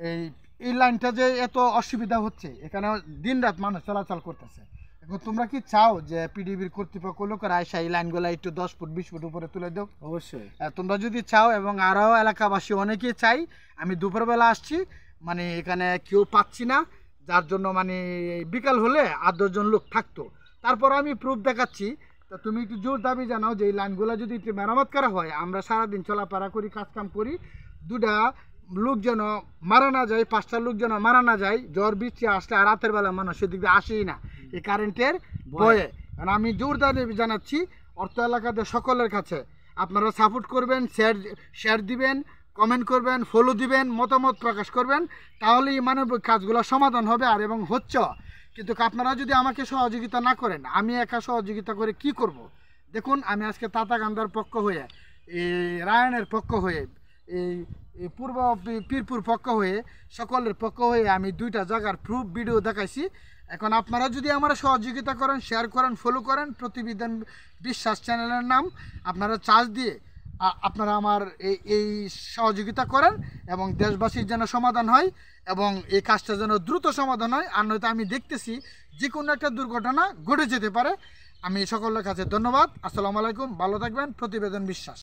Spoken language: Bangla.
এই এই লাইনটা যে এত অসুবিধা হচ্ছে, এখানে দিন রাত মানুষ চলাচল করতেছে। এখন তোমরা কি চাও যে পিডিবির কর্তৃপক্ষ লোকের আয়সা এই লাইনগুলো একটু 10 ফুট 20 ফুট উপরে তুলে দাও? অবশ্যই তোমরা যদি চাও, এবং আরও এলাকাবাসী অনেকেই চাই, আমি দুপুরবেলা আসছি, মানে এখানে কেউ পাচ্ছি না, যার জন্য মানে বিকাল হলে 8-10 জন লোক থাকতো। তারপর আমি প্রুফ দেখাচ্ছি। তা তুমি একটু জোর দাবি জানাও যে এই লাইনগুলো যদি একটু মেরামত করা হয়, আমরা সারাদিন চলাফেরা করি, কাজকাম করি, দুটা লোক যেন মারা না যায়, 5টা লোক যেন মারা না যায়। জ্বর বৃষ্টি আসলে আর রাতের বেলা মানুষ সেদিকে আসেই না এই কারেন্টের ভয়ে। কারণ আমি জোর দাবি জানাচ্ছি অর্থ এলাকাতে সকলের কাছে, আপনারা সাপোর্ট করবেন, শেয়ার দিবেন, কমেন্ট করবেন, ফলো দিবেন, মতামত প্রকাশ করবেন, তাহলেই মানবিক কাজগুলো সমাধান হবে। আর এবং হচ্ছে, কিন্তু আপনারা যদি আমাকে সহযোগিতা না করেন, আমি একা সহযোগিতা করে কি করব? দেখুন, আমি আজকে তাতাকান্দার পক্ষ হয়ে, এই রায়নের পক্ষ হয়ে, এই পূর্ব পীরপুর পক্ষ হয়ে, সকলের পক্ষ হয়ে আমি 2টা জায়গার প্রুফ ভিডিও দেখাইছি। এখন আপনারা যদি আমার সহযোগিতা করেন, শেয়ার করেন, ফলো করেন, প্রতিবেদন বিশ্বাস চ্যানেলের নাম, আপনারা চার্জ দিয়ে আপনারা আমার এই সহযোগিতা করেন, এবং দেশবাসীর যেন সমাধান হয়, এবং এই কাজটা যেন দ্রুত সমাধান হয়। আর নয়তো আমি দেখতেছি যে কোনো একটা দুর্ঘটনা ঘটে যেতে পারে। আমি সকলের কাছে ধন্যবাদ। আসসালামু আলাইকুম, ভালো থাকবেন। প্রতিবেদন বিশ্বাস।